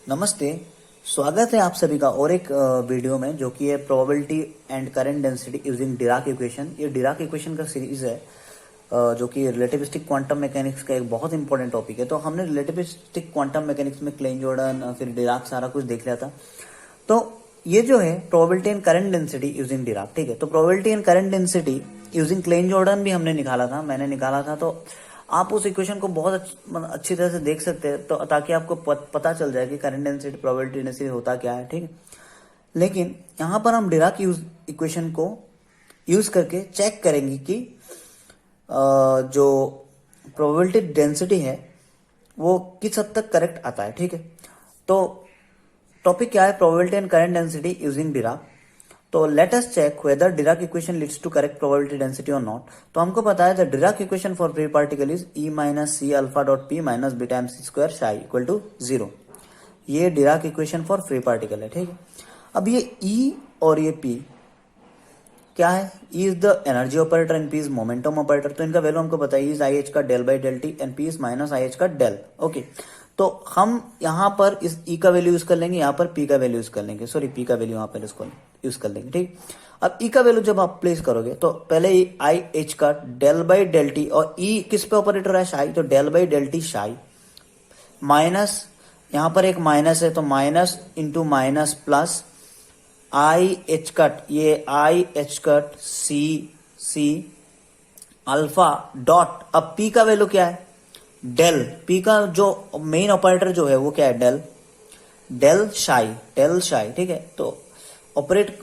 नमस्ते। स्वागत है आप सभी का और एक वीडियो में जो कि है probability and current density using Dirac equation. ये डिराक इक्वेशन का सीरीज है जो कि रिलेटिविस्टिक क्वांटम मैकेनिक्स का एक बहुत इंपॉर्टेंट टॉपिक है। तो हमने रिलेटिविस्टिक क्वांटम मैकेनिक्स में क्लेन जॉर्डन फिर डिराक सारा कुछ देख लिया था। तो ये जो है probability and current density using Dirac, ठीक है। तो probability and current density using Klein Jordan भी हमने निकाला था, मैंने निकाला था। तो आप उस इक्वेशन को बहुत अच्छी तरह से देख सकते हैं तो ताकि आपको पता चल जाए कि करंट डेंसिटी प्रोबेबिलिटी डेंसिटी होता क्या है, ठीक है। लेकिन यहाँ पर हम डिराक इक्वेशन को यूज करके चेक करेंगे कि जो प्रोबेबिलिटी डेंसिटी है वो किस हद तक करेक्ट आता है, ठीक है। तो टॉपिक क्या है? Probability and current density using Dirac. तो let us check whether Dirac equation leads to correct probability density और नॉट। तो हमको पता है the Dirac equation for free particle is E minus c alpha dot p minus beta M C square psi equal to 0। ये Dirac equation for free particle है, ठीक है। अब ये ई और ये पी क्या है? E is the energy operator and P is momentum operator. तो इनका वैल्यू हमको पता है, इज आई एच का del by del T and P is minus I H का डेल। ओके, तो हम यहां पर इस ई का वैल्यू यूज कर लेंगे, यहां पर पी का वैल्यू यूज कर लेंगे, सॉरी पी का वैल्यू यहां पर इसको यूज कर लेंगे, ठीक। अब ई का वैल्यू जब आप प्लेस करोगे तो पहले आई एच का डेल बाई डेल टी, और ई किस पे ऑपरेटर है? शाई, तो del by del t psi minus, यहां पर एक माइनस है तो minus into minus plus i h cut, ये i h cut c c alpha dot, अब पी का वैल्यू क्या है? डेल। पी का जो मेन ऑपरेटर जो है वो क्या है? डेल, डेल शाई, डेल शाई, ठीक है। तो ऑपरेट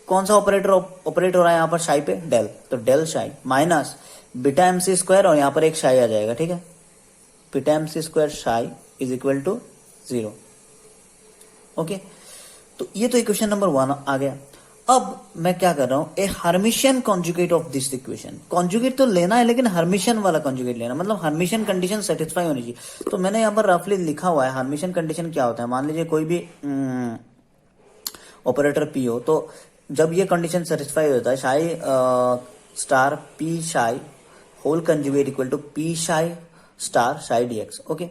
कौन सा ऑपरेटर ऑपरेट हो रहा है यहां पर? शाई पे, डेल, तो del psi minus beta M C square, और यहां पर एक शाई आ जाएगा, ठीक है। Beta M C square psi is equal to 0। Okay, तो ये तो इक्वेशन नंबर 1 आ गया। अब मैं क्या कर रहा हूं? A Hermitian conjugate of this equation. Conjugate तो लेना है लेकिन हर्मिशियन वाला कॉन्जुगेट लेना, मतलब हर्मिशियन कंडीशन सेटिस्फाई होनी चाहिए। तो मैंने यहां पर रफली लिखा हुआ है हर्मिशियन कंडीशन क्या होता है। मान लीजिए कोई भी ऑपरेटर पी हो, तो जब ये कंडीशन सेटिस्फाई होता है, psi star P psi whole conjugate equal to P psi star psi DX. Okay,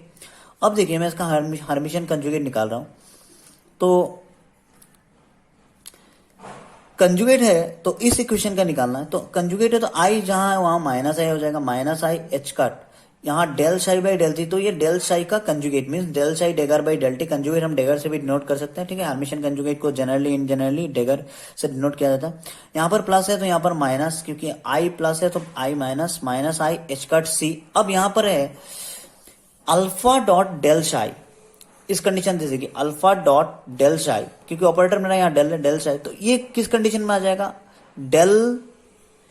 अब देखिए मैं इसका हर्मिशियन कंजुगेट निकाल रहा हूं। तो कंजुगेट है तो इस इक्वेशन का निकालना है। तो कंजुगेट है तो आई जहां है वहां माइनस आई हो जाएगा, माइनस आई एच कट, यहाँ del psi by del T, तो ये डेल शाई का conjugate means del psi dagger by del T. Conjugate हम डेगर से भी डिनोट कर सकते हैं, ठीक है। हर्मिशियन कंजुगेट को जनरली डेगर से डिनोट किया जाता है। यहाँ पर प्लस है तो यहाँ पर माइनस, क्योंकि आई प्लस है तो i minus, minus I h cut c. अब यहाँ पर है अल्फा डॉट डेल शाई, इस कंडीशन जैसे कि अल्फा डॉट डेल शाई, क्योंकि ऑपरेटर मेरा यहाँ डेल है, डेल शाई, तो ये किस कंडीशन में आ जाएगा? डेल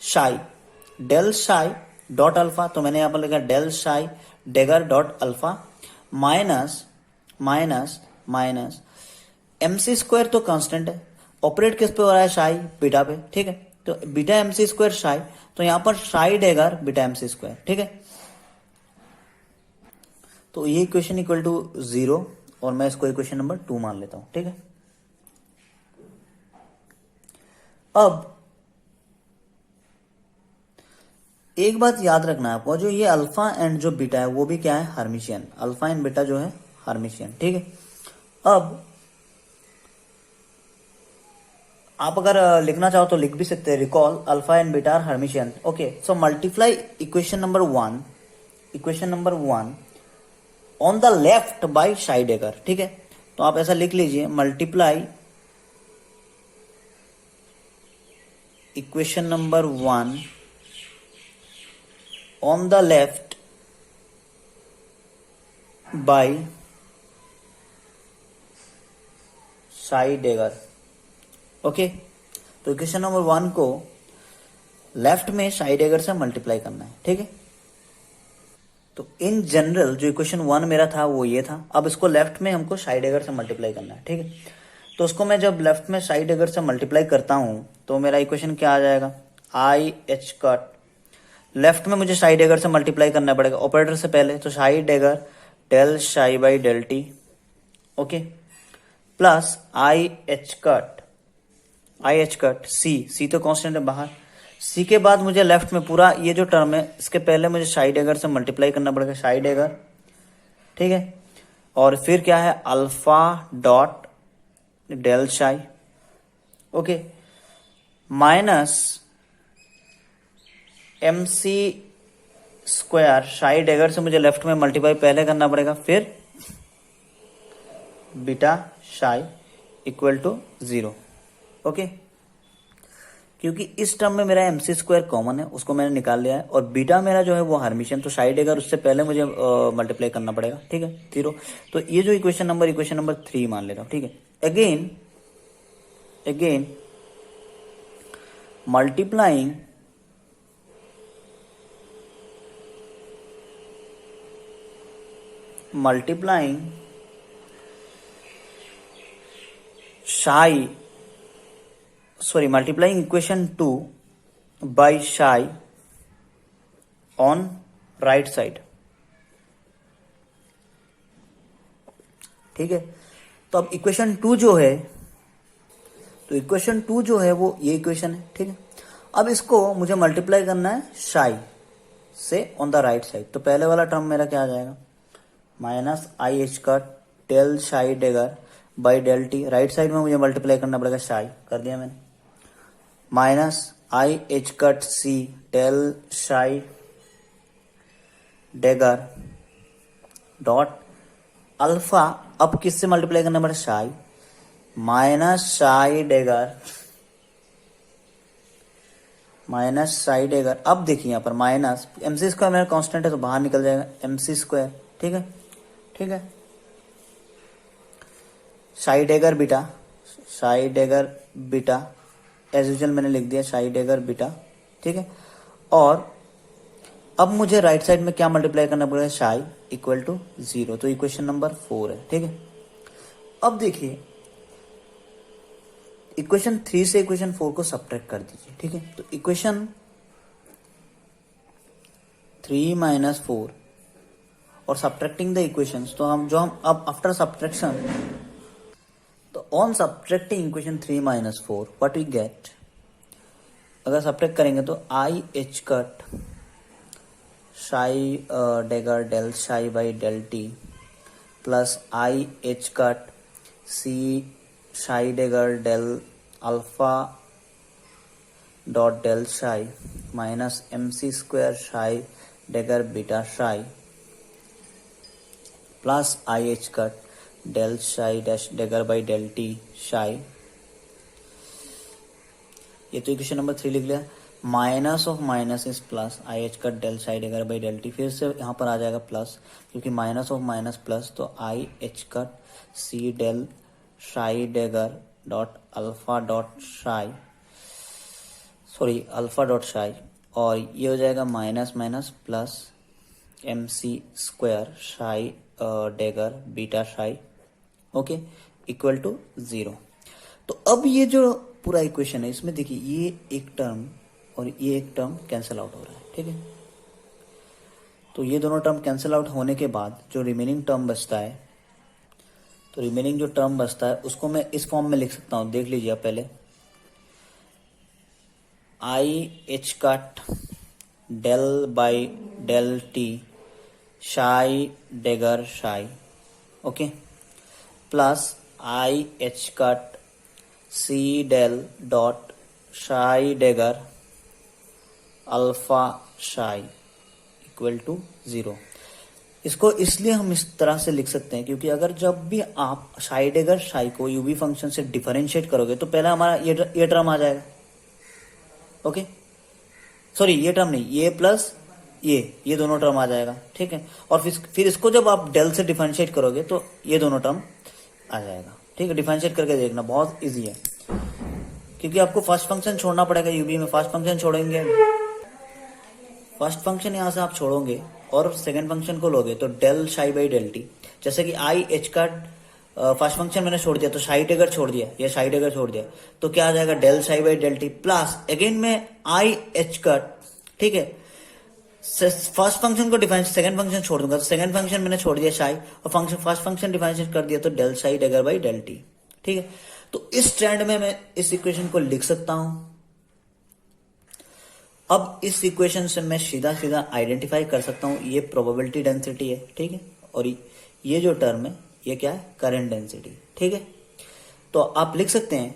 शाई डॉट अल्फा। तो मैंने यहां पर लिखा del psi dagger dot alpha minus minus minus m सी स्क्वायर, तो कांस्टेंट है, ऑपरेट किस पे हो रहा है? शाई बीटा पे, ठीक है। तो बीटा एम सी स्क्वायर शाई, तो यहां पर शाई dagger beta M C square, ठीक है। तो ये इक्वेशन इक्वल टू 0 और मैं इसको इक्वेशन नंबर 2 मान लेता हूं, ठीक है। अब एक बात याद रखना है आपको, जो ये अल्फा एंड जो बीटा है वो भी क्या है? हर्मिशियन। अल्फा एंड बीटा जो है हर्मिशियन, ठीक है। अब आप अगर लिखना चाहो तो लिख भी सकते हैं, recall alpha and beta are Hermitian. Okay, so multiply equation number 1 on the left by psi dagger, ठीक है। तो आप ऐसा लिख लीजिए, multiply equation number 1 on the left by psi dagger. Okay, तो इक्वेशन नंबर 1 को लेफ्ट में शाई डेगर से मल्टीप्लाई करना है, ठीक है। तो इन जनरल जो इक्वेशन 1 मेरा था वो ये था। अब इसको लेफ्ट में हमको शाई डेगर से मल्टीप्लाई करना है, ठीक है। तो उसको मैं जब लेफ्ट में शाई डेगर से मल्टीप्लाई करता हूं तो मेरा इक्वेशन क्या आ जाएगा? आई एच कट, लेफ्ट में मुझे शाई डेगर से मल्टीप्लाई करना पड़ेगा ऑपरेटर से पहले, तो psi dagger del psi by del t, okay, plus i h cut c तो कांस्टेंट है बाहर, सी के बाद मुझे लेफ्ट में पूरा ये जो टर्म है इसके पहले मुझे शाई डेगर से मल्टीप्लाई करना पड़ेगा, शाई डेगर, ठीक है। और फिर क्या है alpha dot del psi, okay, minus m सी स्क्वायर शाई डेगर से मुझे लेफ्ट में मल्टीप्लाई पहले करना पड़ेगा, फिर बीटा शाई इक्वल टू 0, ओके। क्योंकि इस टर्म में मेरा एमसी स्क्वायर कॉमन है, उसको मैंने निकाल लिया है, और बीटा मेरा जो है वो हर्मिशियन, तो शाई डेगर उससे पहले मुझे मल्टीप्लाई करना पड़ेगा, ठीक है, 0। तो ये जो इक्वेशन नंबर 3 मान ले रहा हूं, ठीक है। Again multiplying multiplying equation 2 by psi on right side, ठीक है। तो अब इक्वेशन 2 जो है, तो इक्वेशन 2 जो है वो ये इक्वेशन है, ठीक है। अब इसको मुझे मल्टीप्लाई करना है psi से ऑन द राइट साइड। तो पहले वाला टर्म मेरा क्या आ जाएगा, माइनस आई एच का del psi dagger by del t, right side में मुझे मल्टीप्लाई करना पड़ेगा शाई, कर दिया मैंने, माइनस आई h cut c del psi dagger dot alpha, अब किससे मल्टीप्लाई करना पड़ेगा शाई, माइनस शाई डेगर, अब देखिए यहाँ पर माइनस एमसी स्क्वायर मेरा कांस्टेंट है तो बाहर निकल जाएगा एमसी स्क्वायर, ठीक है, ठीक है। शाई डेगर बीटा एज यूजुअल मैंने लिख दिया शाई डेगर बीटा, ठीक है। और अब मुझे राइट साइड में क्या मल्टीप्लाई करना पड़ेगा, शाई इक्वल टू 0, तो इक्वेशन नंबर 4 है, ठीक है। अब देखिए इक्वेशन 3 से इक्वेशन 4 को सब्ट्रैक्ट कर दीजिए, ठीक है। तो इक्वेशन 3 माइनस 4 और सब्ट्रैक्टिंग द इक्वेशंस, तो हम अब आफ्टर सब्ट्रैक्शन, तो on subtracting equation 3 minus 4 what we get, अगर सब्ट्रैक्ट करेंगे तो i h cut psi dagger del psi by del t plus i h cut c psi dagger del alpha dot del psi minus m C square psi dagger beta psi plus i h cut del psi dash dagger by del t psi, ये तो equation number 3 लिख लिया। Minus of minus is plus, i h cut del psi dagger by del T, फिर से यहाँ पर आ जाएगा plus, क्योंकि माइनस ऑफ माइनस प्लस, तो i h cut c del psi dagger dot alpha dot शाई, और ये हो जाएगा minus minus plus m C square psi dagger beta psi, okay, equal to 0। तो अब ये जो पूरा इक्वेशन है इसमें देखिए ये एक टर्म और ये एक टर्म कैंसिल आउट हो रहा है, ठीक है। तो ये दोनों टर्म कैंसिल आउट होने के बाद जो रिमेनिंग टर्म बचता है, तो रिमेनिंग जो टर्म बचता है उसको मैं इस फॉर्म में लिख सकता हूं, देख लीजिए आप पहले, i h cut del by del t psi dagger psi, okay, plus i h cut c del dot psi dagger alpha psi equal to 0। इसको इसलिए हम इस तरह से लिख सकते हैं क्योंकि अगर जब भी आप शाई डेगर शाई को यूवी फंक्शन से डिफरेंशिएट करोगे तो पहला हमारा ये टर्म आ जाएगा, ओके, सॉरी ये टर्म नहीं, ये प्लस ये दोनों टर्म आ जाएगा, ठीक है। और फिर इसको जब आप डेल से डिफरेंशिएट करोगे तो ये दोनों टर्म आ जाएगा, ठीक है। डिफरेंशिएट करके देखना बहुत इजी है, क्योंकि आपको फर्स्ट फंक्शन छोड़ना पड़ेगा यूबी में। फर्स्ट फंक्शन छोड़ेंगे, फर्स्ट फंक्शन यहां से आप छोड़ोगे और सेकंड फंक्शन को लोगे तो del psi by del T, जैसे कि आई एच का फर्स्ट फंक्शन मैंने छोड़ दिया तो शाई डेगर छोड़ दिया, ये शाई डेगर छोड़ दिया, तो क्या आ जाएगा del psi by del t plus again में आई एच कट, ठीक है। फर्स्ट फंक्शन को डिफरेंशिएट, सेकंड फंक्शन छोड़ दूंगा तो सेकंड फंक्शन मैंने छोड़ दिया शाई, और फंक्शन फर्स्ट फंक्शन डिफरेंशिएट कर दिया तो del psi dagger by del T, ठीक है। तो इस ट्रेंड में मैं इस इक्वेशन को लिख सकता हूं। अब इस इक्वेशन से मैं सीधा सीधा आइडेंटिफाई कर सकता हूं ये प्रोबेबिलिटी डेंसिटी है, ठीक है, और ये जो टर्म है ये क्या है, करंट डेंसिटी। ठीक है, तो आप लिख सकते हैं